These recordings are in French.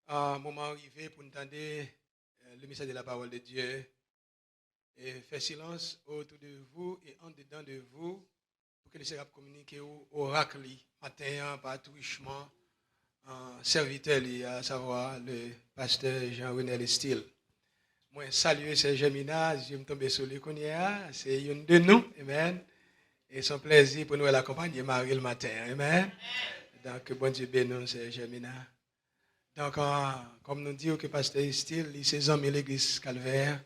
Un moment arrivé pour entendre le message de la parole de Dieu. Et fait silence autour de vous et en dedans de vous pour que le Seigneur communique au oracle matin par truchement en serviteur, à savoir le pasteur Jean-René Lestil. Moi, saluer ces Gemina, je me tombe sur le Kounia, c'est une de nous, amen. Et son plaisir pour nous l'accompagner Marie le matin, amen. Donc, bon Dieu bénisse ces Gemina. Donc, comme nous disons que pasteur Lestil, il ses amis l'église Calvaire,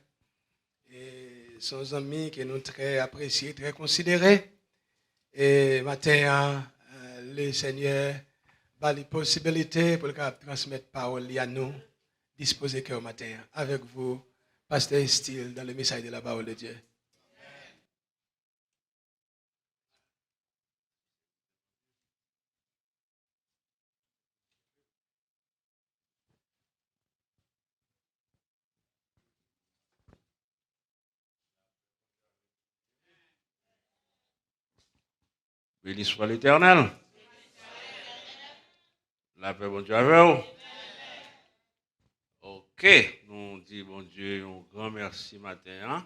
et son ami que nous très appréciés, très considérés. Et matin, le Seigneur a les possibilités pour transmettre la parole à nous, disposer cœur matin avec vous, pasteur Style, dans le message de la parole de Dieu. Béni soit l'Éternel. La paix, bon Dieu, avec vous. Ok, nous disons, bon Dieu, un grand merci matin.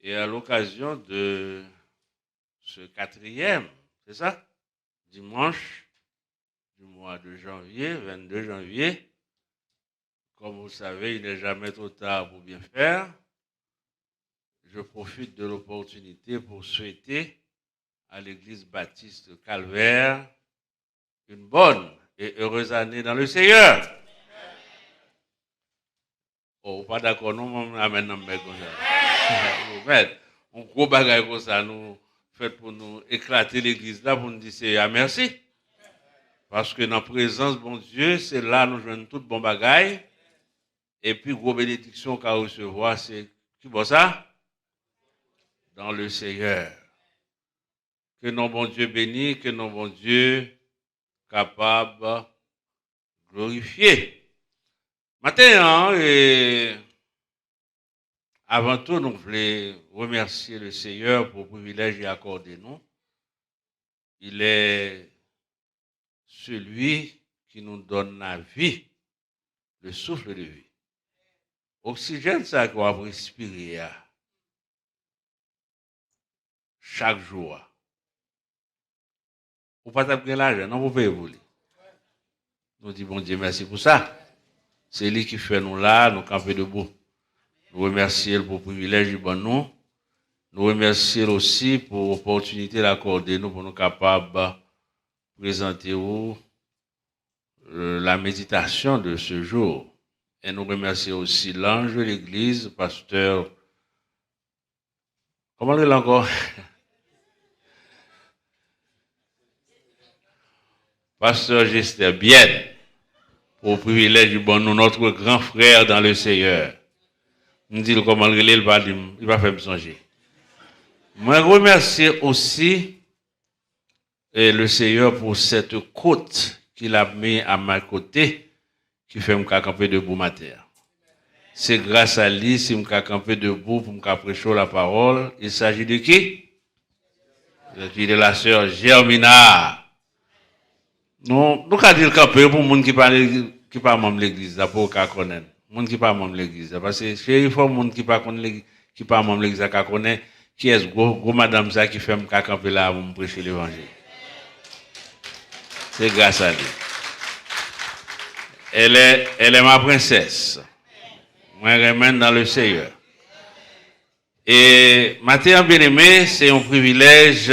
Et à l'occasion de ce 4e, c'est ça? Dimanche du mois de janvier, 22 janvier. Comme vous savez, il n'est jamais trop tard pour bien faire. Je profite de l'opportunité pour souhaiter à l'église baptiste Calvaire une bonne et heureuse année dans le Seigneur. Oh, pas d'accord, nous, amène un mec comme ça. On gros bagage comme ça, nous fait pour nous éclater l'église là, pour nous dire Seigneur merci. Parce que dans la présence, bon Dieu, c'est là nous jouons tout bon bagage. Et puis, gros bénédiction qu'à recevoir, c'est qui bon ça? Dans le Seigneur. Que nos bon Dieu béni, que nos bon Dieu capable de glorifier. Maintenant, avant tout, nous voulons remercier le Seigneur pour le privilège qu'il a accordé nous. Il est celui qui nous donne la vie, le souffle de vie. Oxygène, ça qu'on va respirer chaque jour. Vous ne pouvez pas prendre l'argent, non, vous pouvez vous. Nous disons, bon Dieu, merci pour ça. C'est lui qui fait nous là, nous camper debout. Nous remercions pour le privilège du bon nous. Nous remercions aussi pour l'opportunité d'accorder nous pour nous capables de présenter la méditation de ce jour. Et nous remercions aussi l'ange de l'église, pasteur. Comment il est encore? Pasteur Gester bien pour le privilège du bon nous, notre grand frère dans le Seigneur. Nous disons comment il va faire me songer. Moi, je remercie aussi le Seigneur pour cette côte qu'il a mis à ma côté, qui fait me camper debout matin. C'est grâce à lui, si je camper debout pour me prêcher la parole. Il s'agit de qui? De la sœur Germina. Nous avons dit camper pour les gens qui ne pas membre de l'église, pour qu'on connaisse. Les gens qui ne pas membre de l'église. Parce que il faut les gens qui ne pas membre de l'église, qui connaissent qui est gros madame ça qui fait me camper là pour me prêcher l'évangile. C'est grâce à lui. Elle est ma princesse. Moi, je remène dans le Seigneur. Et matin bien-aimé, c'est un privilège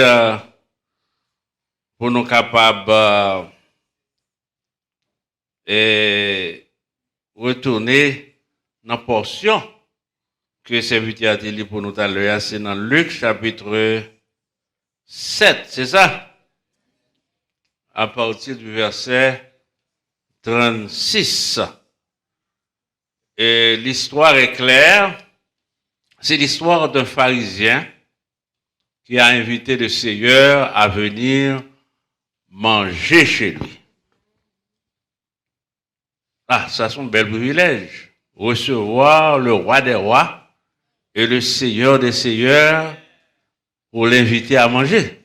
pour nous capables de retourner dans la portion que serviteur a dit pour nous tout à l'heure. C'est dans Luc chapitre 7, c'est ça? À partir du verset 36. Et l'histoire est claire. C'est l'histoire d'un pharisien qui a invité le Seigneur à venir manger chez lui. Ah, ça c'est un bel privilège. Recevoir le roi des rois et le Seigneur des seigneurs pour l'inviter à manger.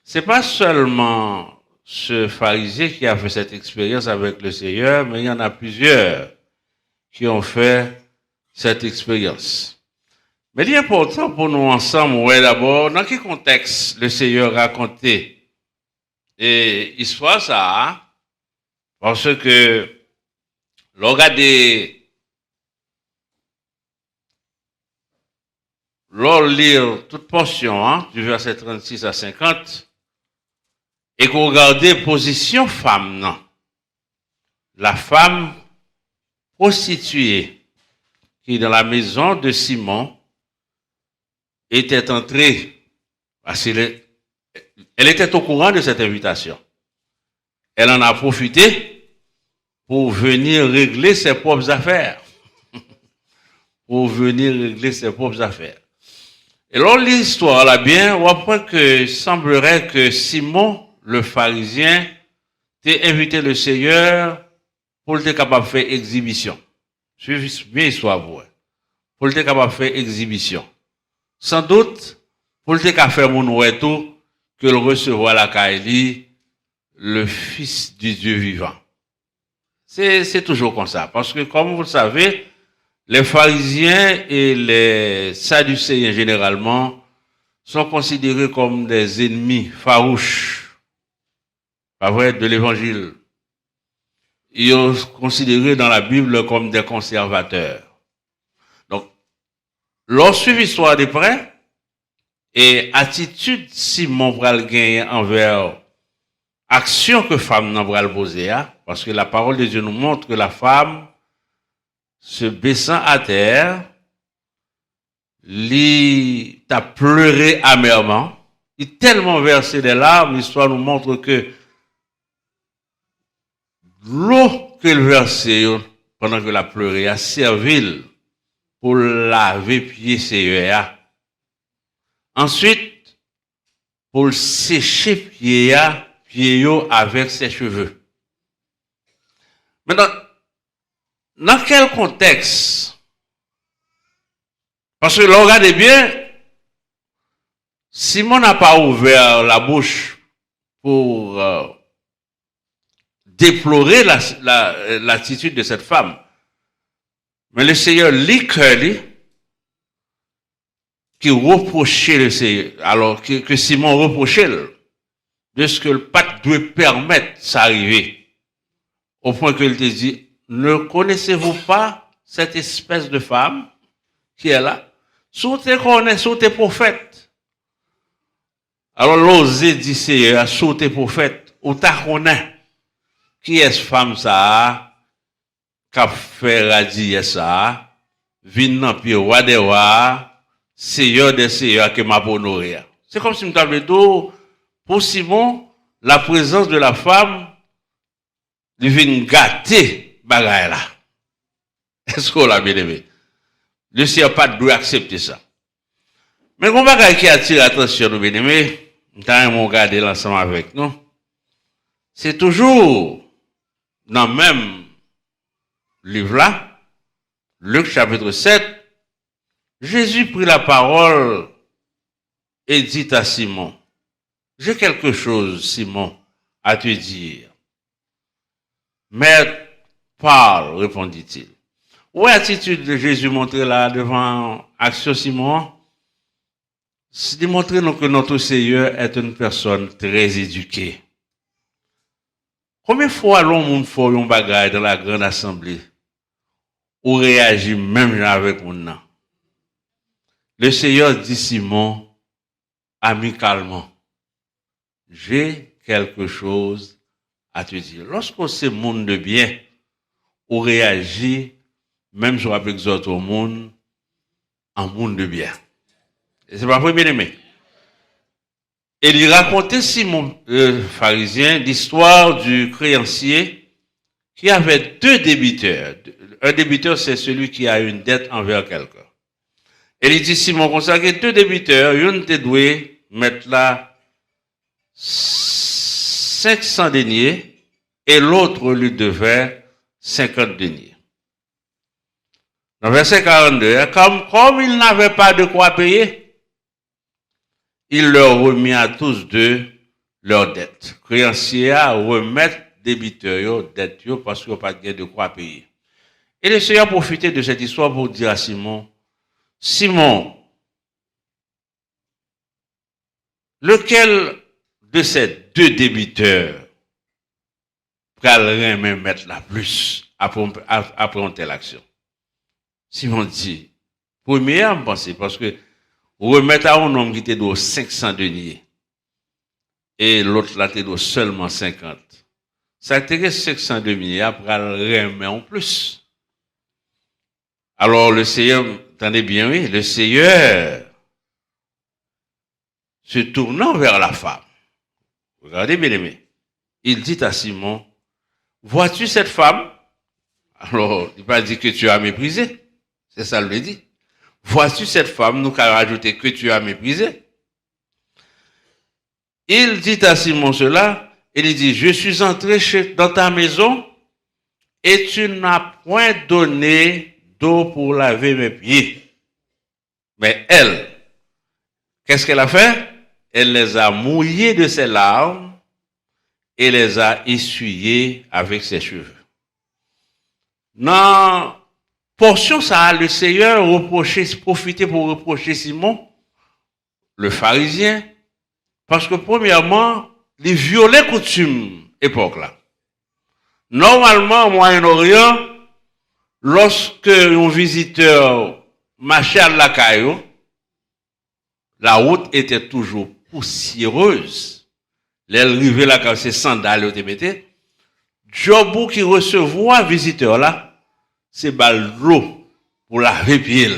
C'est pas seulement ce pharisien qui a fait cette expérience avec le Seigneur, mais il y en a plusieurs qui ont fait cette expérience. Mais il est important pour nous ensemble, ouais, d'abord, dans quel contexte le Seigneur racontait et histoire ça, hein? Parce que l'on regarde l'on lire toute portion, hein, du verset 36 à 50, et qu'on regarde position femme, non. La femme prostituée qui dans la maison de Simon était entrée, parce qu'elle était au courant de cette invitation. Elle en a profité pour venir régler ses propres affaires. Pour venir régler ses propres affaires. Et lors de l'histoire, là bien, on apprend que semblerait que Simon, le pharisien, t'ait invité le Seigneur pour être capable de faire exhibition. Suivez bien l'histoire, vous. Pour être capable de faire exhibition. Sans doute, pour être capable de faire mon ouétou, que le recevoir la Kaili, le Fils du Dieu vivant. C'est toujours comme ça. Parce que, comme vous le savez, les pharisiens et les sadducéens, généralement, sont considérés comme des ennemis farouches, pas vrai, de l'évangile. Ils sont considérés dans la Bible comme des conservateurs. Donc, lorsque l'histoire de près, et attitude Simon pral gagner envers action que femme n'a pral poser, parce que la parole de Dieu nous montre que la femme, se baissant à terre, il a pleuré amèrement, il a tellement versé des larmes, l'histoire nous montre que l'eau qu'elle versait pendant qu'elle a pleuré a servi pour laver pieds ses. Ensuite, pour sécher pieds avec ses cheveux. Maintenant, dans quel contexte? Parce que l'on regarde bien, Simon n'a pas ouvert la bouche pour déplorer l'attitude de cette femme. Mais le Seigneur lit qui reprochait le Seigneur, alors que Simon reprochait de ce que le pacte doit permettre ça arriver. Au point qu'il te dit, ne connaissez-vous pas cette espèce de femme qui est là? Sous tes connais, sous tes prophètes. Alors l'osé dit Seigneur, sous tes prophètes, ou ta connais. Qui est cette femme ça? Qu'a fait radier ça? Vin nan pied roi des rois. Seigneur des seigneurs qui m'a honoré. C'est comme si nous t'avons dit, pour Simon, la présence de la femme, il vient gâter bagaille là. Est-ce qu'on l'a bien aimé? Le Seigneur pas doit accepter ça. Mais mon bagaille qui attire l'attention, nous bien aimé, nous avons regardé l'ensemble avec nous. C'est toujours dans le même livre là, Luc chapitre 7, Jésus prit la parole et dit à Simon, j'ai quelque chose, Simon, à te dire. Maître, parle, répondit-il. Où est l'attitude de Jésus montrée là devant Action Simon? C'est de montrer que notre Seigneur est une personne très éduquée. Combien de fois l'on fait un bagage dans la grande assemblée ou réagit même avec mon nom? Le Seigneur dit Simon amicalement, j'ai quelque chose à te dire. Lorsqu'on sait monde de bien, on réagit même si on a exhorté au monde en monde de bien. Et c'est pas vrai, bien aimé. Et il racontait Simon, pharisien, l'histoire du créancier qui avait deux débiteurs. Un débiteur, c'est celui qui a une dette envers quelqu'un. Et il dit Simon, comme ça, que deux débiteurs, une te doué mettre là 500 deniers et l'autre lui devait 50 deniers. Dans verset 42, comme il n'avait pas de quoi payer, il leur remit à tous deux leurs dettes. Créanciers à remettre débiteurs dettes parce qu'ils n'ont pas de quoi payer. Et le Seigneur a profité de cette histoire pour dire à Simon, Simon, lequel de ces deux débiteurs pourrait même mettre la plus après une telle action? Simon dit, première, je pense, parce que remettre à un homme qui était de 500 deniers et l'autre là était de seulement 50. Ça était 500 deniers après le remettre en plus. Alors le Seigneur, attendez bien, oui, le Seigneur se tournant vers la femme, regardez bien aimé, il dit à Simon, vois-tu cette femme? Alors, il va dire que tu as méprisé. C'est ça, il le dit. Vois-tu cette femme, nous qu'à rajouter que tu as méprisé. Il dit à Simon cela, il dit, je suis entré dans ta maison et tu n'as point donné d'eau pour laver mes pieds. Mais elle, qu'est-ce qu'elle a fait? Elle les a mouillés de ses larmes et les a essuyés avec ses cheveux. Dans portion ça, le Seigneur profité pour reprocher Simon, le pharisien, parce que premièrement, les violets coutumes époque là. Normalement, au Moyen-Orient, lorsque un visiteur marchait à la caillou, la route était toujours poussiéreuse. L'arrivée là, quand c'est sandales, vous mettez. Jobou qui recevait visiteur là, c'est bal l'eau pour laver pied.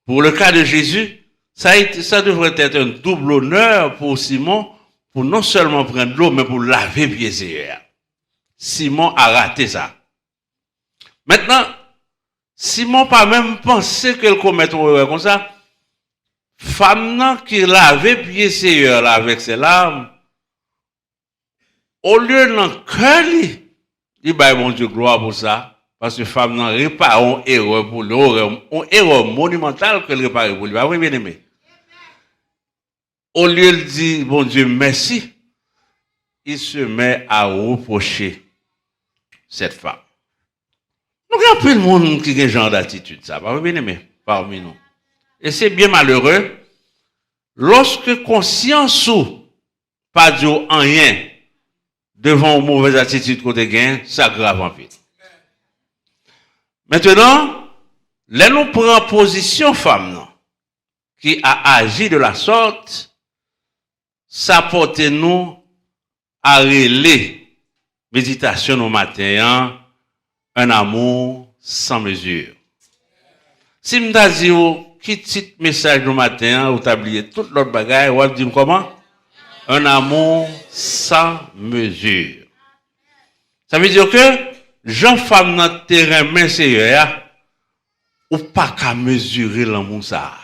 Pour le cas de Jésus, ça devrait être un double honneur pour Simon, pour non seulement prendre l'eau, mais pour laver pied. Simon a raté ça. Maintenant, Simon pas même pensé qu'elle commette une erreur comme ça. Femme qui lavait pied Seigneur là avec ses larmes, au lieu d'en cœur, il va bon Dieu gloire pour ça, parce que femme n'a réparé une erreur pour lui, une erreur monumentale qu'elle répare pour lui. Pas vrai, bien aimé. Au lieu de dire bon Dieu merci, il se met à reprocher cette femme. Donc il y a plus de monde qui a ce genre d'attitude, ça. Pas vrai, bien aimé, parmi nous. Et c'est bien malheureux lorsque conscience ou pas dire rien devant une mauvaise attitude côté gain, ça grave en pile. Maintenant, là nous prenons position femme non, qui a agi de la sorte, ça porte nous à relayer méditation au matin, un amour sans mesure. Si m'ta dit qui petit message du matin, ou t'oublié toute l'autre bagaille, ou dire comment? Un amour sans mesure. Ça veut dire que Jean-femme dans le terrain, mais c'est ou pas qu'à mesurer l'amour ça.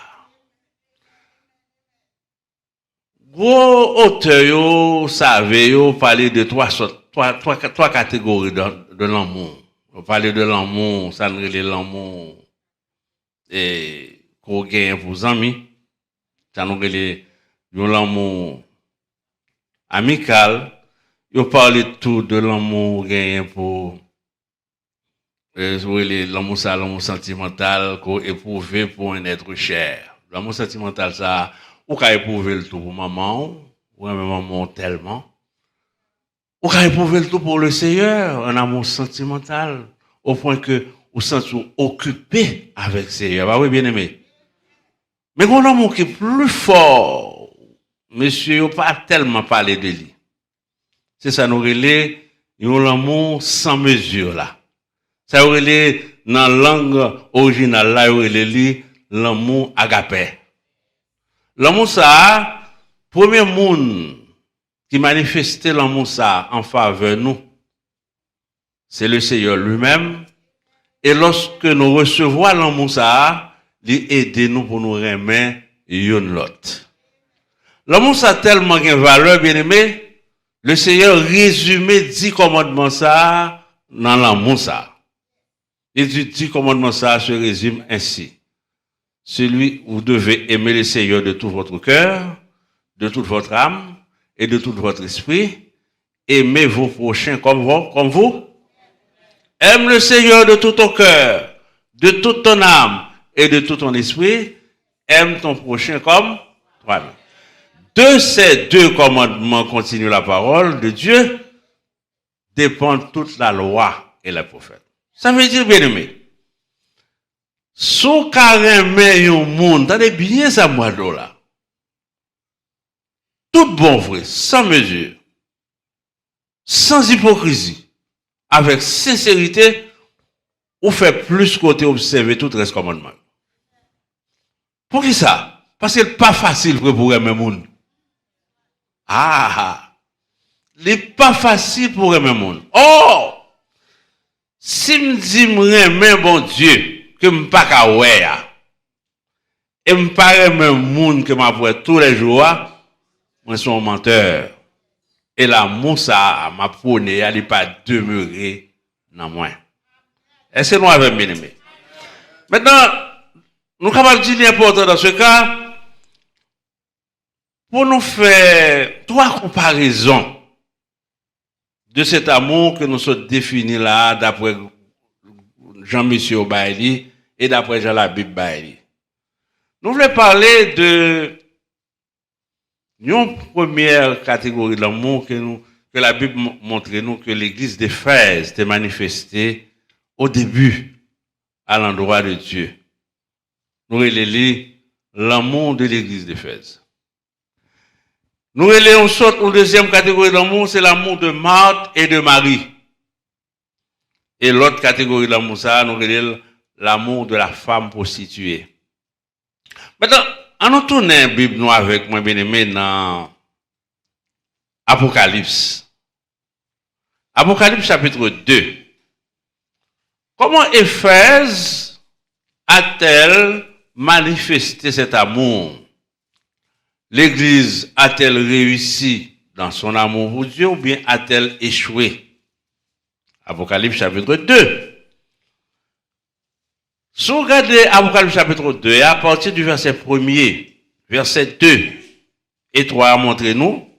Gros auteur, yo, savez, yo, parler de trois catégories de l'amour. On parle de l'amour, ça ne relève l'amour et qu'on gagne pour les amis. Ça nous relève l'amour amical. Yo parle tout de l'amour gagné pour l'amour ça, l'amour sentimental qu'on éprouve pour un être cher. L'amour sentimental ça, ou qu'a éprouvé le tout pour maman, ou même maman tellement. Ou qu'a éprouvé le tout pour le Seigneur, un amour sentimental, au point que vous sentez occupé avec le Seigneur. Bah oui, bien aimé. Mais un amour qui est plus fort, monsieur, n'a pas tellement parlé de lui. C'est ça, nous relève, l'amour sans mesure là. Ça relève dans la langue originale là, relève l'amour agapé. L'amour ça, premier monde qui manifestait l'amour ça en faveur de nous, c'est le Seigneur lui-même. Et lorsque nous recevons l'amour ça, il aide nous pour nous remettre une l'autre. L'amour ça a tellement une valeur, bien aimé. Le Seigneur résumé 10 commandements ça dans l'amour ça. Et 10 commandements ça se résume ainsi. Celui où vous devez aimer le Seigneur de tout votre cœur, de toute votre âme et de tout votre esprit. Aimez vos prochains comme vous. Aime le Seigneur de tout ton cœur, de toute ton âme et de tout ton esprit. Aime ton prochain comme toi-même. De ces deux commandements, continue la parole de Dieu, dépend toute la loi et les prophètes. Ça veut dire, bien aimé, sous carrément un monde, attendez bien ça, moi, là. Tout bon vrai, sans mesure, sans hypocrisie, avec sincérité, ou fait plus côté observer tout reste commandement. Pour qui ça? Parce que c'est pas facile pour aimer monde. Il n'est pas facile pour aimer monde. Oh! Si me dit m'aimer bon Dieu, que me pas ka ouais, et me pas aimer monde que m'après tous les jours, moi suis un menteur. Et l'amour ça m'a prôné, elle n'est pas demeurer dans moi. Est-ce que nous avons bien aimé? Maintenant, nous sommes capables de dire l'important dans ce cas, pour nous faire trois comparaisons de cet amour que nous sommes définis là, d'après Jean-Monsieur Bailly et d'après Jean la Bible Bailly. Nous voulons parler de une première catégorie d'amour que la Bible montre nous que l'église d'Éphèse était manifestée au début à l'endroit de Dieu. Nous relevons l'amour de l'église d'Éphèse. Nous relevons une deuxième catégorie d'amour, c'est l'amour de Marthe et de Marie. Et l'autre catégorie d'amour, ça, nous relevons l'amour de la femme prostituée. Maintenant, en nous tournant la Bible nous avec moi bien-aimé dans Apocalypse. Apocalypse chapitre 2. Comment Éphèse a-t-elle manifesté cet amour? L'Église a-t-elle réussi dans son amour pour Dieu ou bien a-t-elle échoué? Apocalypse chapitre 2. Si vous regardez Apocalypse chapitre 2, à partir du verset 1er, verset 2 et 3, montrez-nous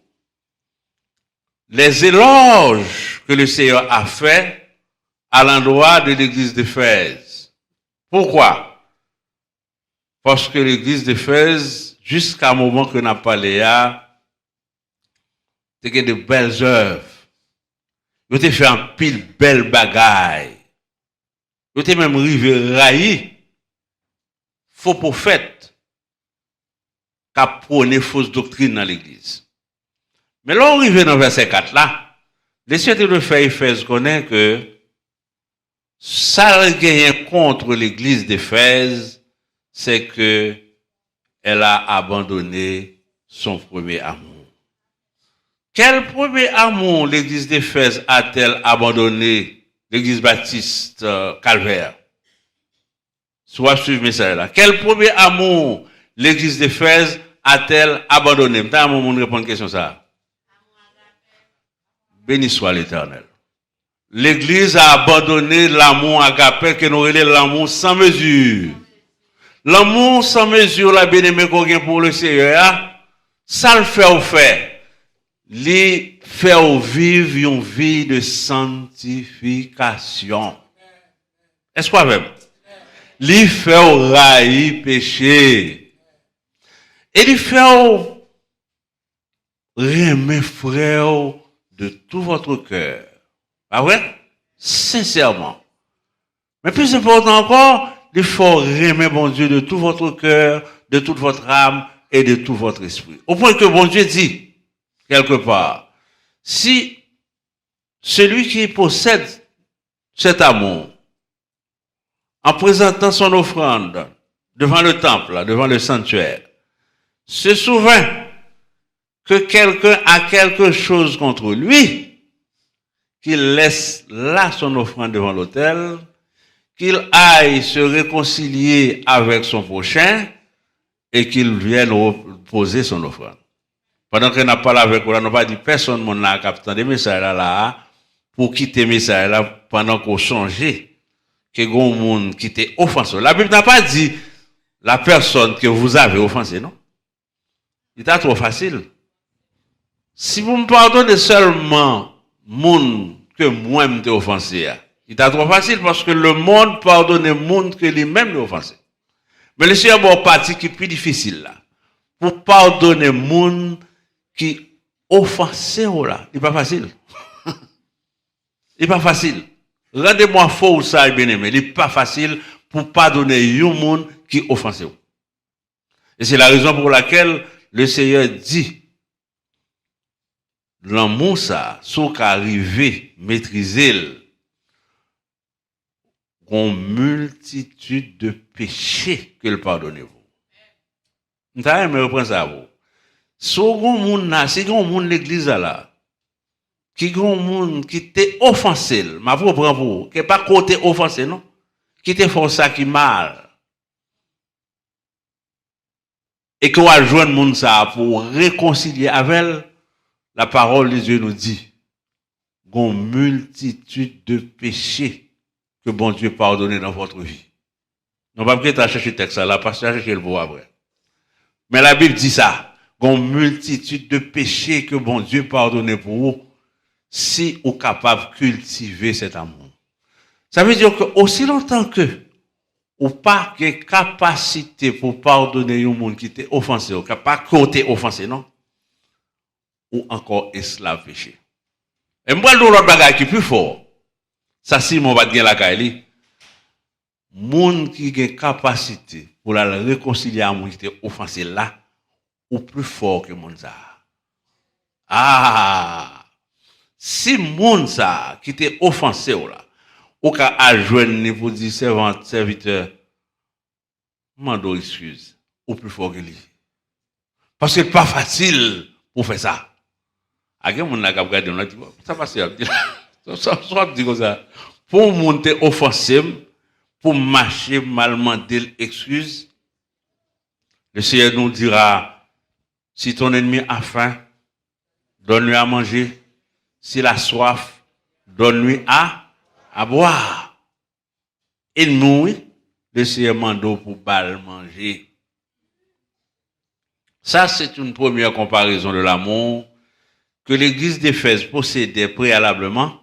les éloges que le Seigneur a fait à l'endroit de l'église d'Éphèse. Pourquoi? Parce que l'église d'Éphèse, jusqu'à un moment que n'a parlé là, c'était de belles œuvres. Ils ont fait un pile belle bagaille. Ils ont même arrivé raï, faux prophète, qui a prôné fausse doctrine dans l'église. Mais là, on arrive dans le verset 4 là, les scientifiques de faire Éphèse connaissent que ça gagne contre l'église d'Éphèse, c'est que elle a abandonné son premier amour. Quel premier amour l'église d'Éphèse a-t-elle abandonné? L'église baptiste Calvaire. Soit suivre mes là. Quel premier amour l'église d'Éphèse a-t-elle abandonné? M'ta mon monde répondre question ça. Béni soit l'Éternel. L'église a abandonné l'amour agapé que nous relève l'amour sans mesure. L'amour sans mesure, la bien-aimée qu'on a pour le Seigneur, ça le fait au fait. Les faire vivre une vie de sanctification. Est-ce quoi même? Les faire railler péché. Et les faire aimer frère de tout votre cœur. Ah ouais? Sincèrement. Mais plus important encore, il faut aimer bon Dieu de tout votre cœur, de toute votre âme et de tout votre esprit. Au point que bon Dieu dit, quelque part, si celui qui possède cet amour, en présentant son offrande devant le temple, devant le sanctuaire, se souvient que quelqu'un a quelque chose contre lui, qu'il laisse là son offrande devant l'autel, qu'il aille se réconcilier avec son prochain et qu'il vienne poser son offrande. Pendant qu'on n'a pas parlé avec vous, on n'a pas dit personne mon là captant des messages là pour quitter message là pendant qu'on changeait que gon monde qui était offensé. La Bible n'a pas dit la personne que vous avez offensé, non? il est trop facile. Si vous me pardonnez seulement monde que moi m'ai offensé, il est trop facile parce que le monde pardonne le monde que lui-même l'a offensé. Mais le Seigneur a une partie qui est plus difficile là. Pour pardonner le monde qui offensé là, il n'est pas facile. Il n'est pas facile. Rendez-moi faux ça, bien aimé. Il n'est pas facile pour pardonner un monde qui offensé. Et c'est la raison pour laquelle le Seigneur dit, l'amour ça, sauf qu'arriver, maîtriser, une multitude de péchés que le pardonnez-vous. Vous me reprendre ça à vous. Si vous avez l'église là, qui t'est offensé, ma vous prend vous, qui n'est pas côté offensé, non? Qui te fait ça qui mal. Et qu'on va joindre monde ça pour réconcilier avec elle, la parole de Dieu nous dit, une multitude de péchés que bon Dieu pardonne dans votre vie. Non pas peut-être chercher le texte là, parce que chercher le beau après. Mais la Bible dit ça, une multitude de péchés que bon Dieu pardonne pour vous, si vous êtes capable de cultiver cet amour. Ça veut dire que aussi longtemps que ou pas de capacité pour pardonner un monde qui était offensé, ou pas côté offensé, non? Ou encore esclave péché. Et moi, l'autre bagage qui est plus fort, ça si mon va gagner la caille, monde qui a capacité pour la réconcilier à monde qui était offensé là, ou plus fort que monde ça. Ah! Si monde ça qui était offensé là, ou qu'à adjoindre pour dire serviteur, mando excuse, ou plus fort que lui. Parce que c'est pas facile pour faire ça. À quel monde n'a qu'à regarder, on a dit, ça passe, ça dit comme ça. Pour monter offensé, pour marcher mal demander excuse, le Seigneur nous dira, si ton ennemi a faim, donne-lui à manger. S'il a soif, donne-lui à boire. Et nous, le Seigneur mando pour bal manger. Ça, c'est une première comparaison de l'amour que l'église d'Éphèse possédait préalablement,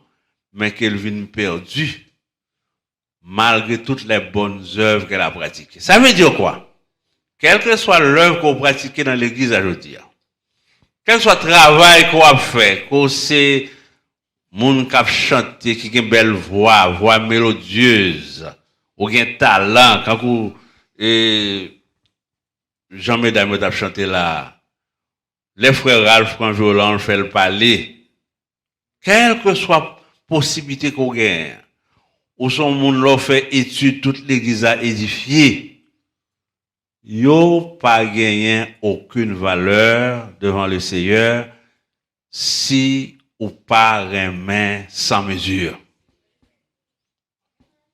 mais qu'elle vient perdue malgré toutes les bonnes œuvres qu'elle a pratiquées. Ça veut dire quoi? Quelle que soit l'œuvre qu'on pratique dans l'église aujourd'hui, quel soit le travail qu'on a fait, qu'on sait, moun qui a chanté, qui a une belle voix mélodieuse, ou qui a un talent, quand vous, Jean Mesdames a chanté là, les frères Ralph Franjolan fait le parler, quelle que soit la possibilité qu'on gagne, ou son moun l'a fait étude, toute l'église a édifié, yo pas gagné aucune valeur devant le Seigneur si ou pas remet sans mesure.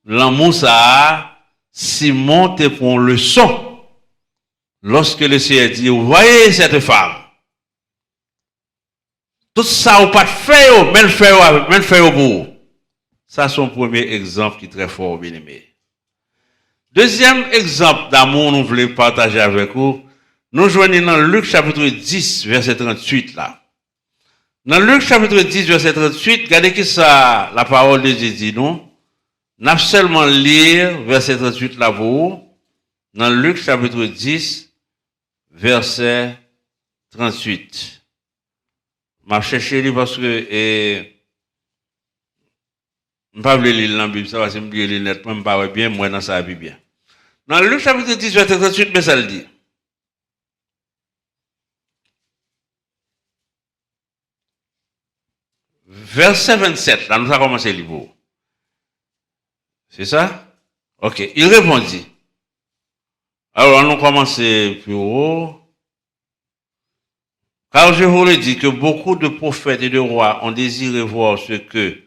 L'amour ça, Simon te prend leçon lorsque le Seigneur dit, vous voyez cette femme, tout ça ou pas fait, mais le fait au bout. Ça c'est son premier exemple qui est très fort, bien aimé. Deuxième exemple d'amour, nous voulons partager avec vous. Nous joignons dans Luc chapitre 10, verset 38 là. Dans Luc chapitre 10, verset 38, regardez qui ça, la parole de Dieu dit nous. N'a seulement lire verset 38 là pour vous. Dans Luc chapitre 10, verset 38. Je vais chercher parce que je ne vais pas lire dans la Bible, ça va se me lire net, je ne vais pas bien, moi dans ça bien. Dans Luc chapitre 10, verset 38, mais ça le dit. Verset 27, là nous avons commencé le livre. C'est ça? Ok, il répondit. Alors nous commençons plus haut. Car je vous le dis que beaucoup de prophètes et de rois ont désiré voir ce que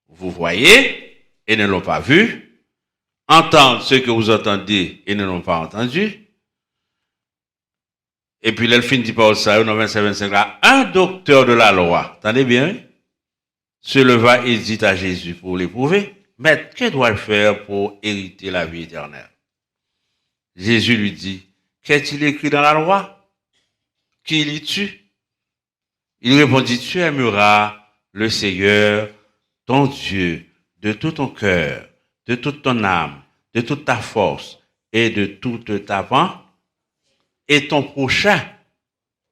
vous voyez et ne l'ont pas vu, entendre ce que vous entendez et ne l'ont pas entendu. Et puis l'elfine dit par ça, dans 25 là, un docteur de la loi, attendez bien, se leva et dit à Jésus pour l'éprouver, Maître, que dois-je faire pour hériter la vie éternelle? Jésus lui dit, qu'est-il écrit dans la loi? qui lis-tu? Il répondit, tu aimeras le Seigneur, ton Dieu, de tout ton cœur, de toute ton âme, de toute ta force et de toute ta pensée, et ton prochain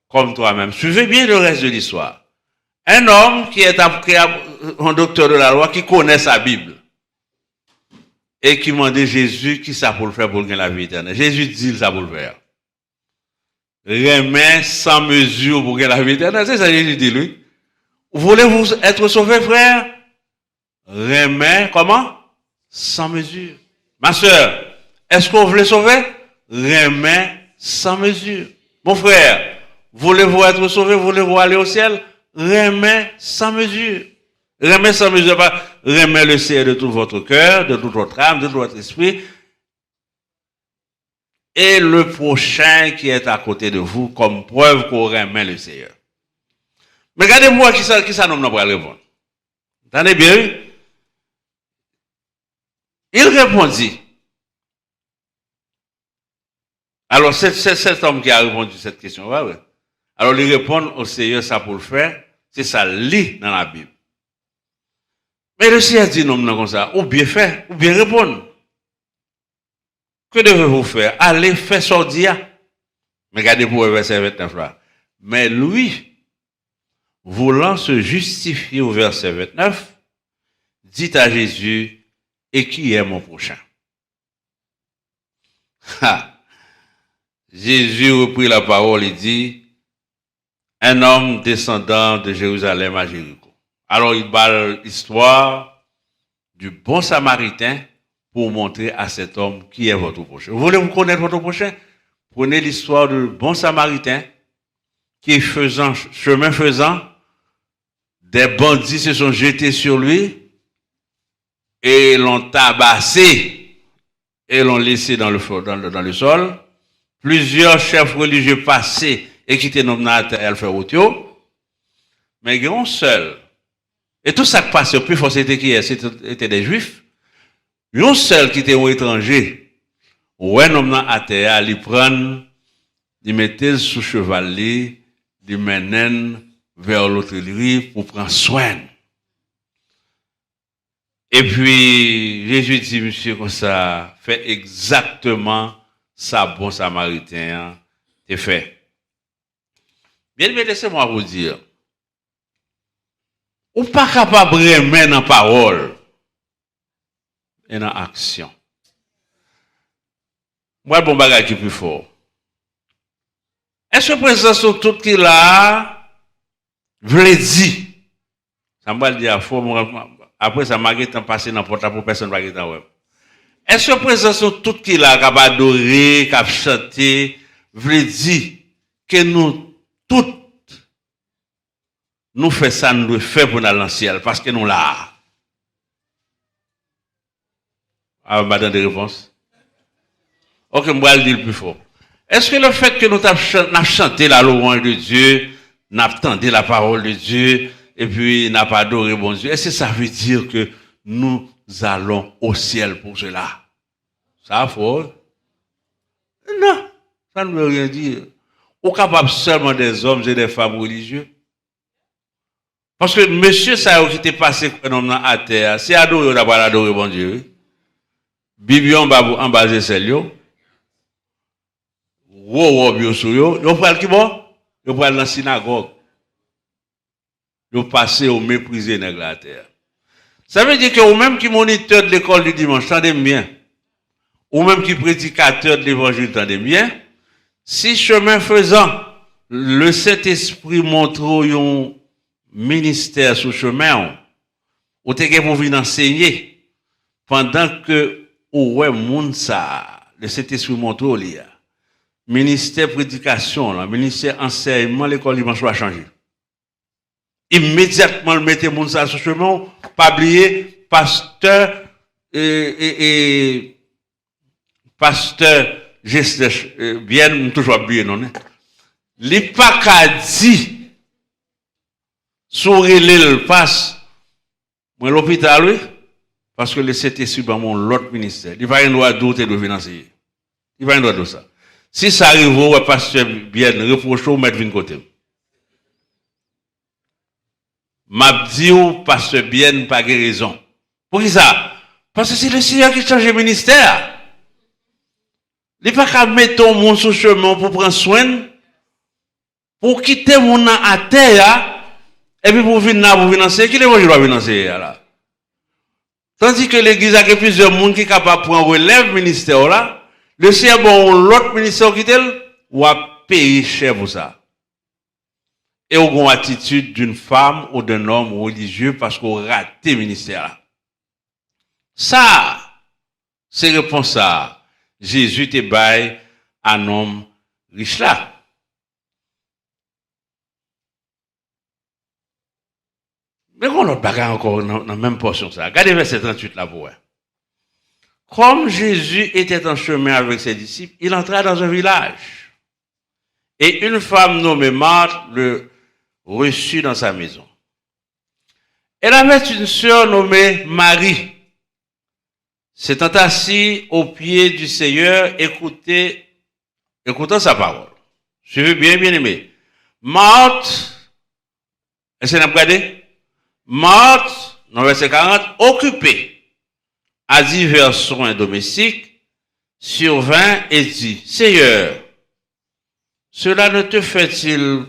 comme toi-même. Suivez bien le reste de l'histoire. Un homme qui est un docteur de la loi, qui connaît sa Bible, et qui demandait Jésus qui ça pour le faire pour gagner la vie éternelle. Jésus dit ça pour le faire. Remets sans mesure pour gagner la vie éternelle. C'est ça que Jésus dit, lui. Voulez-vous être sauvé, frère? Remets, comment? Sans mesure. Ma soeur, est-ce qu'on veut sauver? Remets sans mesure. Mon frère, voulez-vous être sauvé? Voulez-vous aller au ciel? Remets sans mesure. Remets sans mesure, pas remets le Seigneur de tout votre cœur, de toute votre âme, de tout votre esprit. Et le prochain qui est à côté de vous, comme preuve qu'on remet le Seigneur. Mais regardez-moi qui ça nous va répondre. Entendez bien? Il répondit. Alors, c'est cet homme qui a répondu à cette question. Ouais. Alors, il répond au Seigneur, ça pour le faire. C'est ça, lit dans la Bible. Mais le Seigneur dit non, comme ça, ou bien faire, ou bien répondre. Que devez-vous faire? Allez, faire sortir. Mais regardez pour le verset 29 là. Mais lui, voulant se justifier au verset 29, dit à Jésus, et qui est mon prochain? Jésus reprit la parole et dit, un homme descendant de Jérusalem à Jéricho. Alors, il parle l'histoire du bon samaritain pour montrer à cet homme qui est votre prochain. Vous voulez vous connaître votre prochain? Prenez l'histoire du bon samaritain qui, chemin faisant, des bandits se sont jetés sur lui et l'ont tabassé et l'ont laissé dans le sol. Plusieurs chefs religieux passaient et qui étaient nommés à terre, faire autre. Mais il y a un seul. Et tout ça qui passait, plus fort, c'était qui? C'était des juifs. Il y a un seul qui était un étranger. Ou un homme à terre, il prend, il mettait sous cheval, il mène vers l'hôtellerie pour prendre soin. Et puis, Jésus dit, monsieur, comme ça, fait exactement ça, bon samaritain, c'est fait. Bien, mais laissez-moi vous dire, ou pas capable de remettre dans parole et dans action. Moi, le bon bagage qui est plus fort. Est-ce que présence sur tout qui là, veut dire, ça m'a dit à faux, après ça m'a passé dans porte pour personne ne va être web. Est-ce que présence sur tout qui là, qui a adoré, qui a chanté, veut dire que nous toutes nous faisons ça, nous faisons pour aller dans le ciel, parce que nous là. Ah, madame des réponses. Ok, moi, je vais le dire plus fort. Est-ce que le fait que nous avons chanté la louange de Dieu, nous avons entendu la parole de Dieu, et puis nous avons adoré bon Dieu, est-ce que ça veut dire que nous allons au ciel pour cela? Ça faux? Non, ça ne veut rien dire. On est capable seulement des hommes et des femmes religieux. Parce que monsieur ça qui était passé comme homme à terre, c'est adorer, on n'a pas adoré bon Dieu. Bibion en bas de celle-là. Yo pral qui bon? Yo pral dans la synagogue. Yo passé au mépriser nèg la terre. Ça veut dire que ou même qui moniteur de l'école du dimanche, tendez bien. Ou même qui prédicateur de l'évangile, tendez bien. Si chemin faisant, le Saint-Esprit montre un ministère sous chemin, ou te pour venir enseigner, pendant que ouais moun ça, le Saint-Esprit montre là. Ministère prédication, là, ministère enseignement, l'école dimanche va changer. Immédiatement, le mettez moun ça sous chemin, pas oublier, pasteur pasteur gesteur bien toujours oublié non. Les pas qu'a dit sourire le passe moi l'hôpital oui parce que le CT sur mon l'autre ministère il va un droit d'autre de financer il va un droit de ça Si ça arrive, ouais, pasteur bien, reproche ou mettre de côté. M'a dit ou pasteur bien, pas raison. Pour qui ça? Parce que c'est le Seigneur qui change le ministère. Il n'est pas qu'à mettre ton monde sur le chemin pour prendre soin, pour quitter mon monde à terre, et puis pour venir là, pour financer. Qui est moi je dois financer là? Tandis que l'église a plusieurs monde qui sont capables de prendre relève ministère là. Le Seigneur, bon, l'autre ministère qui tel, ou a payé cher pour ça. Et on a une attitude d'une femme ou d'un homme religieux parce qu'on rate le ministère. Ça, c'est réponse à Jésus te bail à un homme riche là. Mais on a pas encore dans la même portion ça. Regardez verset 38 là pour voir. Comme Jésus était en chemin avec ses disciples, il entra dans un village. Et une femme nommée Marthe le reçut dans sa maison. Elle avait une sœur nommée Marie. S'étant assis au pied du Seigneur, écoutant sa parole. Suivez bien, bien aimé. Marthe, est-ce que vous avez regardé? Marthe, dans verset 40, occupée à divers soins domestiques, survint et dit, Seigneur, cela ne te fait-il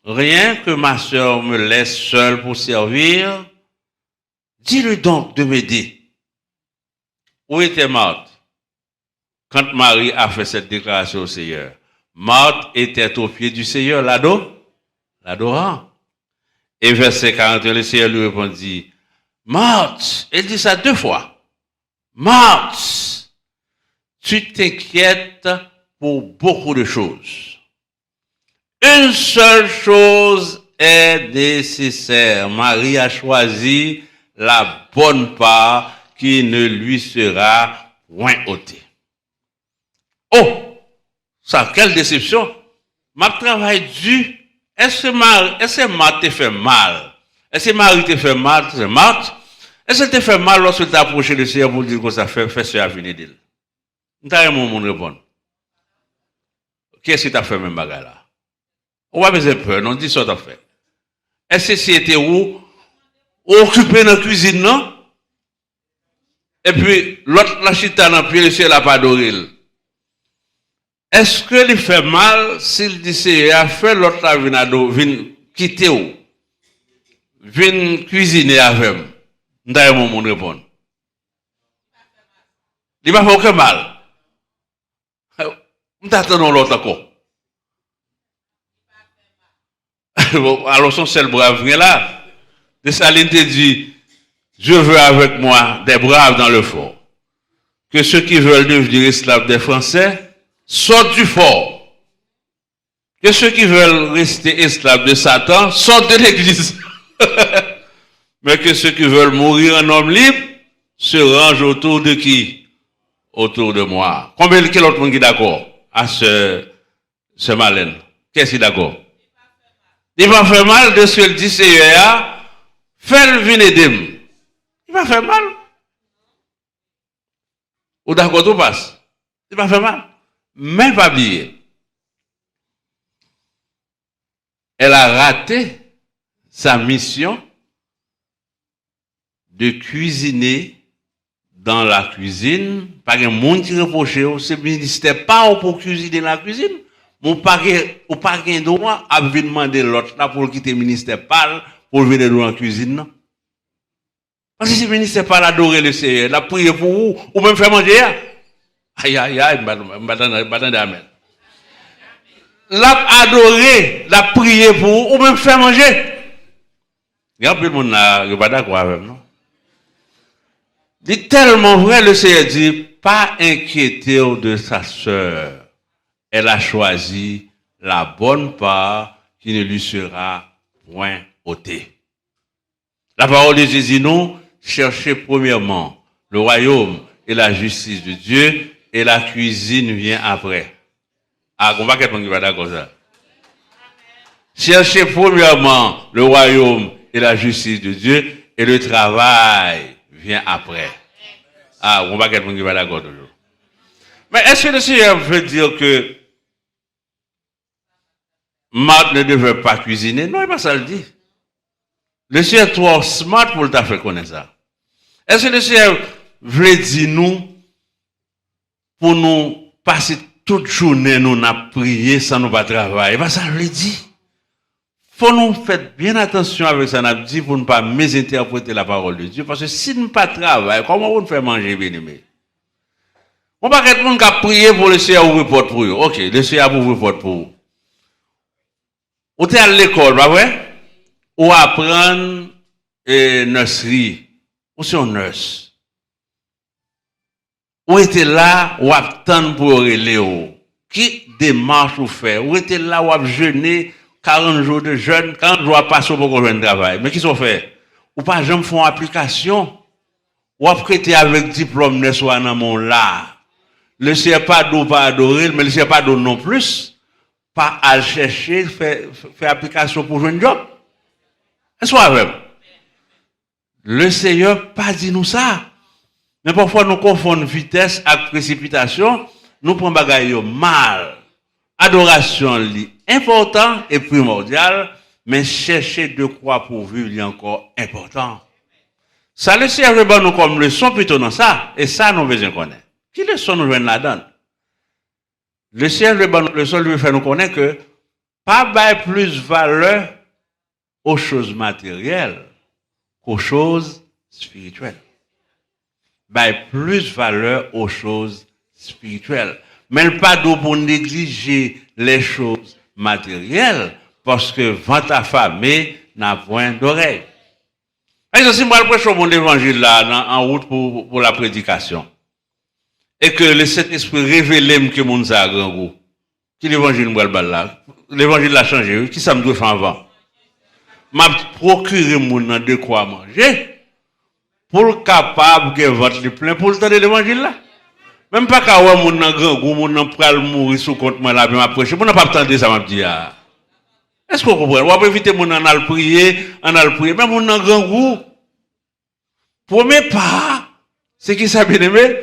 rien que ma sœur me laisse seule pour servir? Dis-lui donc de m'aider. Où était Marthe quand Marie a fait cette déclaration au Seigneur? Marthe était au pied du Seigneur, l'adorant. Et verset 41, le Seigneur lui répondit, Marthe, elle dit ça 2 fois. Marthe, tu t'inquiètes pour beaucoup de choses. Une seule chose est nécessaire. Marie a choisi la bonne part qui ne lui sera point ôtée. Oh, ça, quelle déception. Ma travail dur. Est-ce que Marthe te fait mal? Est-ce que Marie te fait mal? C'est Marthe. Est-ce que te fait mal lorsque tu as approché le Seigneur pour dire que ça fait ce à venir d'elle? Nous avons mon monde répondre. Qu'est-ce que tu as fait même bagarre là? On va besoin peur, non? Dis ce que tu as fait. Est-ce que c'était où? Occupé dans la cuisine, non? Et puis, l'autre, la chita dans le pied, le ciel n'a pas adoré. Est-ce que il fait mal s'il dit Seigneur, fait l'autre là, vient quitter où? Vient cuisiner avec moi. Nous avons mon répondre. Il ne m'a fait aucun mal. Nous attendons l'autre encore. Alors son seul brave vient là. De Saline te dit, je veux avec moi des braves dans le fort. Que ceux qui veulent devenir esclaves des Français sortent du fort. Que ceux qui veulent rester esclaves de Satan sortent de l'église. Mais que ceux qui veulent mourir en homme libre se rangent autour de qui? Autour de moi. Quel autre monde qui est d'accord à ce Malène? Qu'est-ce qui est d'accord? Il va faire mal de ce qu'il dit Seigneur, fais-le venir d'aimer. Il va faire mal. Ou d'accord, tout passe. Il va faire mal. Mais pas oublier. Elle a raté sa mission de cuisiner dans la cuisine. Pas un monde qui reproche, ce ministère pas pour cuisiner dans la cuisine. Ou pas un droit à venir demander l'autre là pour quitter le ministère pas pour venir dans la cuisine. Non? Parce que si le ministère pas adorer le Seigneur, la prier pour vous, ou même faire manger. Aïe, aïe, aïe, amen. La adorer, la prier pour vous, ou même faire manger. Il y a plus de monde là, il pas d'accord avec non? C'est tellement vrai, le Seigneur dit, pas inquiéter de sa sœur. Elle a choisi la bonne part qui ne lui sera point ôtée. La parole de Jésus, nous, cherchez premièrement le royaume et la justice de Dieu, et la cuisine vient après. Ah, on va quelqu'un qui va d'accord ça. Cherchez premièrement le royaume et la justice de Dieu, et le travail vient après. Ah, on va quelqu'un qui va d'accord toujours. Mais est-ce que le Seigneur veut dire que Marthe ne devait pas cuisiner. Non, il n'est pas ça le dit. Le Seigneur est trop smart pour le faire connaître ça. Est-ce que le Seigneur veut dire nous, pour nous passer toute journée, nous n'a prié sans nous pas travailler? Pas ça le dit. Faut nous faire bien attention avec ça, n'a dit pour ne pas mésinterpréter la parole de Dieu. Parce que si nous ne pas travailler, comment on fait manger, bien aimé? On va pas monde qui a prié pour le Seigneur ouvrir porte pour eux. Ok, le Seigneur a ouvrir porte pour eux. Ou t'es à l'école, pas vrai? Ou apprendre nurserie. Ou c'est un nurse. Ou était là, ou attendre pour Léo. Qui démarche ou faire? Ou était là, ou a jeûné 40 jours de jeûne, 40 jours à passer pour qu'on travail. Mais qui sont fait? Ou pas jamais font application. Ou a prêté avec diplôme ne soit dans mon là. Le Seigneur pas d'eau, pas adorer, mais le Seigneur pas d'eau non plus. Pas à chercher, faire application pour jouer un job. Est-ce que le Seigneur pas dit nous ça. Mais parfois nous confondons vitesse avec précipitation. Nous prenons bagaille mal. Adoration est important et primordial, mais chercher de quoi pour vivre est encore important. Ça le Seigneur veut nous comme leçon plutôt dans ça. Et ça nous besoin connaître. Qui leçon nous joignent là-dedans? Le Seigneur le seul lui fait nous connaître que pas bail plus valeur aux choses matérielles qu'aux choses spirituelles. Bail plus valeur aux choses spirituelles. Mais pas d'eau pour négliger les choses matérielles parce que vent affamé n'a point d'oreille. Et si moi je prêche mon évangile là en route pour la prédication. Et que le Saint-Esprit révèle que mon ça a grand goût. Qui l'évangile moi le là? L'évangile a changé. Qui ça me doit faire avant? M'a procuré mon de quoi manger pour capable que votre le plein pour le temps de l'évangile là. Même pas qu'à voir mon grand goût, mon pral mourir sous compte moi là, m'a prêcher. Mon n'a pas attendre ça m'a dit. Est-ce qu'on comprend? On va éviter mon en al prier, mais mon grand goût. Premier pas, c'est qui ça bien aimé?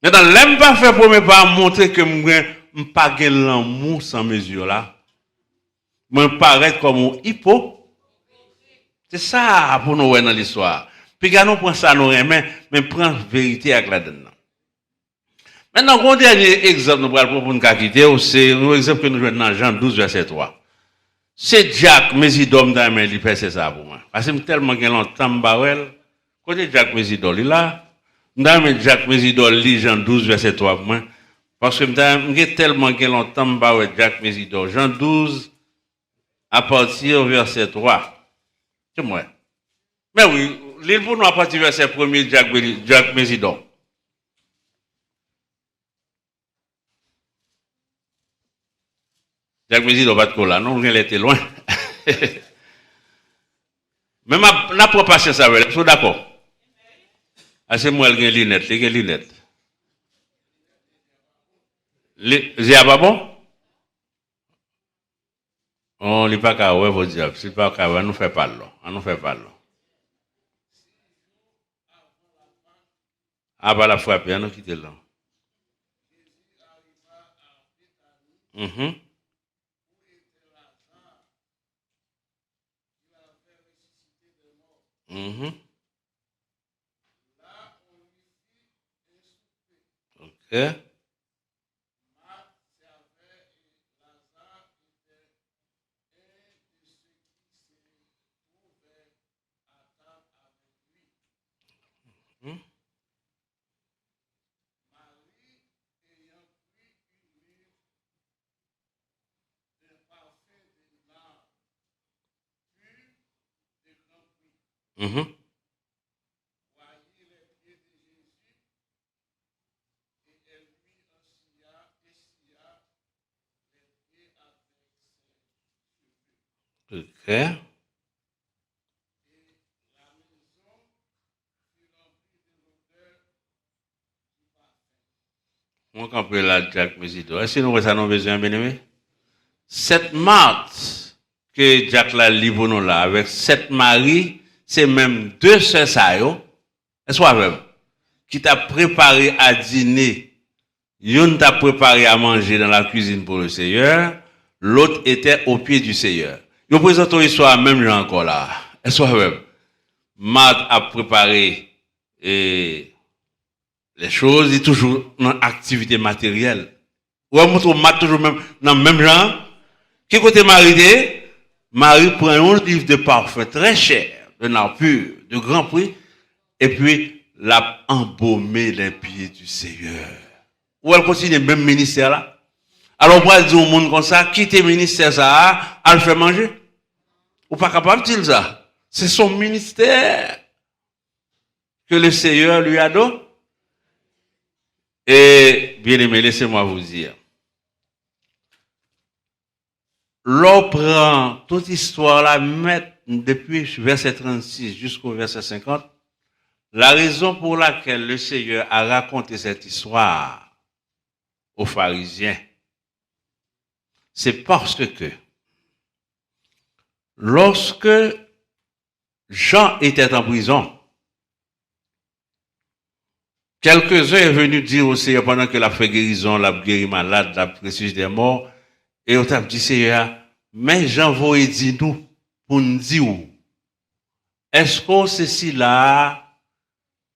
Maintenant, l'aime pas faire premier pas montrer que je ne pas l'amour sans mesure là. Je paraître comme un hippo. C'est ça pour nous voir dans l'histoire. Puis quand nous prenons ça, nous remet, mais prend vérité avec la donne. Maintenant, un dernier exemple nous pour nous quitter, c'est un exemple que nous jouons dans Jean 12, verset 3. C'est Jacques Mésidor dans mes livres, c'est ça pour moi. Parce que tellement qu'il y a longtemps, côté Jacques Mésidor, il est là. Dans Jacques Mésidor, lit Jean 12, verset 3 pour moi. Parce que j'ai tellement qu'il y a longtemps, Jacques Mésidor. Jean 12, à partir du verset 3. C'est moi. Mais oui, l'île pour nous à partir du verset 1er, Jacques Mésidor. Jacques Mésidor va être là, non, il était loin. Mais n'a pas patience avec elle, vous d'accord? C'est moi qui ai les lunettes. C'est pas bon? On n'est pas qu'à ouais, vous dire, c'est pas qu'à on nous fait pas là, on nous fait pas là. Ah, bah la frappe, on nous quitte là. Ok. Ok. On comprend la Jacques Mésidor. Est-ce que nous avons besoin, bien aimé? Cette Marthe que Jacques l'a livré pour nous là, avec sept maris, c'est même deux sœurs ça, est-ce que même? Qui t'a préparé à dîner, yon t'a préparé à manger dans la cuisine pour le Seigneur, l'autre était au pied du Seigneur. Je présente une histoire même là encore là. Est-ce que Marthe a préparé les choses, il est toujours dans l'activité matérielle. Ou on Marthe toujours même dans le même genre. Qui côté Marie? Marie prend un livre de parfum très cher, de nard pur, de grand prix, et puis l'a embaumé les pieds du Seigneur. Ou elle continue le même ministère là. Alors on va dire au monde comme ça, quitter le ministère ça, à le faire manger. Ou pas capable de dire ça. C'est son ministère que le Seigneur lui a donné. Et bien aimé, laissez-moi vous dire. L'on prend toute histoire là, mettre depuis verset 36 jusqu'au verset 50. La raison pour laquelle le Seigneur a raconté cette histoire aux pharisiens, c'est parce que lorsque Jean était en prison, quelques-uns sont venus dire au Seigneur pendant que la fait guérison, la guéri malade, la ressuscité des morts, et on t'a dit Seigneur, mais Jean voulait dire nous pour nous dire est-ce que c'est ceci là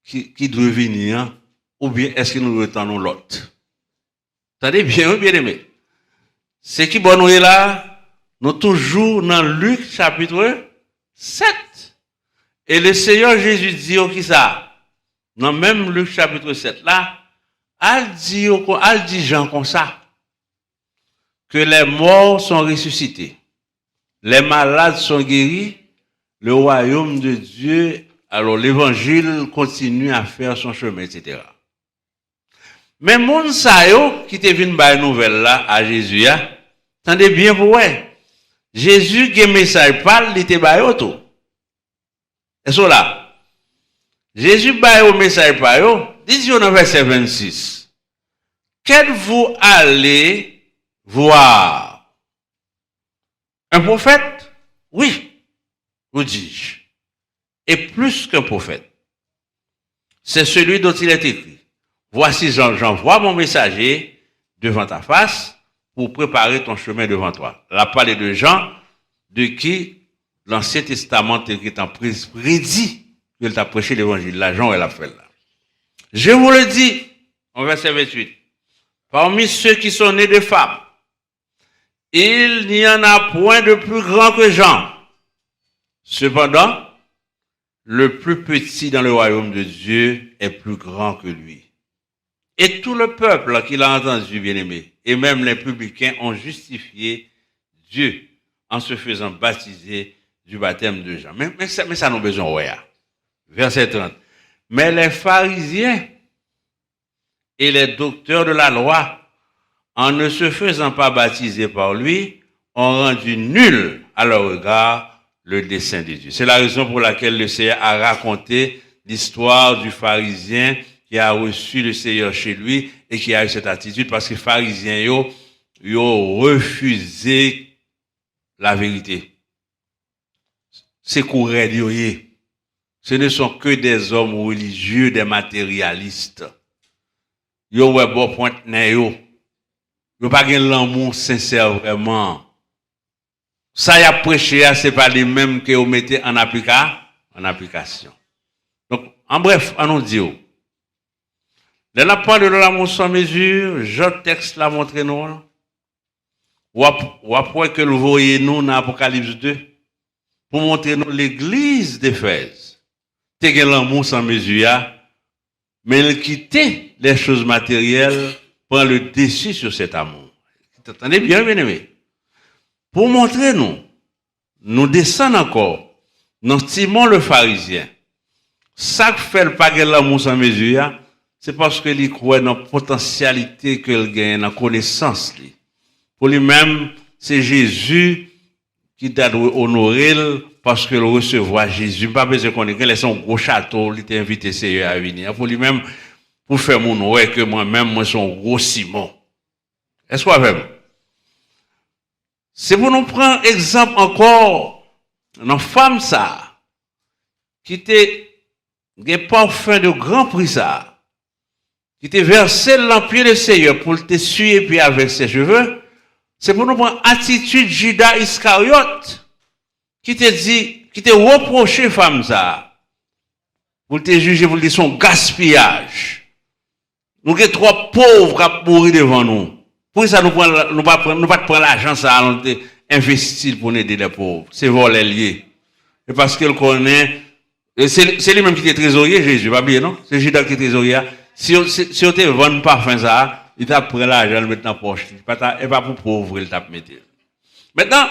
qui doit venir ou bien est-ce que nous retendons l'autre? Attendez bien, bien aimé. Ce qui bon nous est là, nous toujours dans Luc chapitre 7. Et le Seigneur Jésus dit qui ça? Dans même Luc chapitre 7 là, elle dit Jean comme ça, que les morts sont ressuscités, les malades sont guéris, le royaume de Dieu, alors l'évangile continue à faire son chemin, etc. Mais mon sayo qui te vient par nouvelle là à Jésus, attendez bien pour ouais. Jésus qui message parle, il était par tout. Est-ce là? Jésus baille au message par yo, dit dans verset 26. Qu'êtes-vous allez voir? Un prophète? Oui, vous dis-je. Et plus qu'un prophète. C'est celui dont il est écrit. Voici, j'envoie mon messager devant ta face pour préparer ton chemin devant toi. La parole de Jean, de qui l'Ancien Testament écrit en prédit qu'il t'a prêché l'évangile. Là, Jean, elle a fait là. Je vous le dis, en verset 28, parmi ceux qui sont nés de femmes, il n'y en a point de plus grand que Jean. Cependant, le plus petit dans le royaume de Dieu est plus grand que lui. Et tout le peuple qui l'a entendu, bien-aimé, et même les publicains ont justifié Dieu en se faisant baptiser du baptême de Jean. Mais ça nous besoin, ouais. Verset 30. Mais les pharisiens et les docteurs de la loi, en ne se faisant pas baptiser par lui, ont rendu nul à leur regard le dessein de Dieu. C'est la raison pour laquelle le Seigneur a raconté l'histoire du pharisien qui a reçu le Seigneur chez lui et qui a eu cette attitude parce que les pharisiens, ils ont refusé la vérité. C'est courant, ce ne sont que des hommes religieux, des matérialistes. Ils ont un bon point de nez. Ils n'ont pas l'amour sincère vraiment. Ça y a prêché, c'est pas les mêmes que vous mettez en application. Donc, en bref, on nous dit, la parole de l'amour sans mesure, Jean texte l'a montré nous. Ou après que nous voyons nous dans Apocalypse 2, pour montrer nous l'église d'Éphèse. T'es l'amour sans mesure, mais il quittait les choses matérielles, prend le dessus sur cet amour. Attendez bien, bien aimé. Pour montrer nous descendons encore, nous Simon le pharisien. Ça fait le pas l'amour sans mesure, c'est parce qu'il croit dans la potentialité qu'il gagne, dans la connaissance. Pour lui-même, c'est Jésus qui doit honorer parce qu'il recevoir Jésus. Pas besoin qu'on ait laissé un gros château, il t'a invité Seigneur à venir. Pour lui-même, pour faire mon ouais que moi-même, moi, suis un gros Simon. Est-ce qu'on va? C'est pour nous prendre exemple encore, une femme ça, qui était des parfums de grand prix ça, qui était versé dans le pied du Seigneur pour te suer puis avec ses cheveux, C'est pour nous prendre attitude Judas Iscariote, qui te dit, qui te reproché femme ça. Vous te jugez, vous le dites, son gaspillage. Nous sommes trop pauvres à mourir devant nous. Pour ça, nous ne pas prendre l'argent, ça, nous investir pour aider les pauvres. C'est voler lié. Et parce qu'il connaît, c'est lui-même qui est trésorier, Jésus, pas bien, non? C'est Judas qui est trésorier. Si on te vend parfum, ça, il t'a pris l'argent, le mettre dans la poche. Et pas pour pauvre, il t'a mis. Maintenant,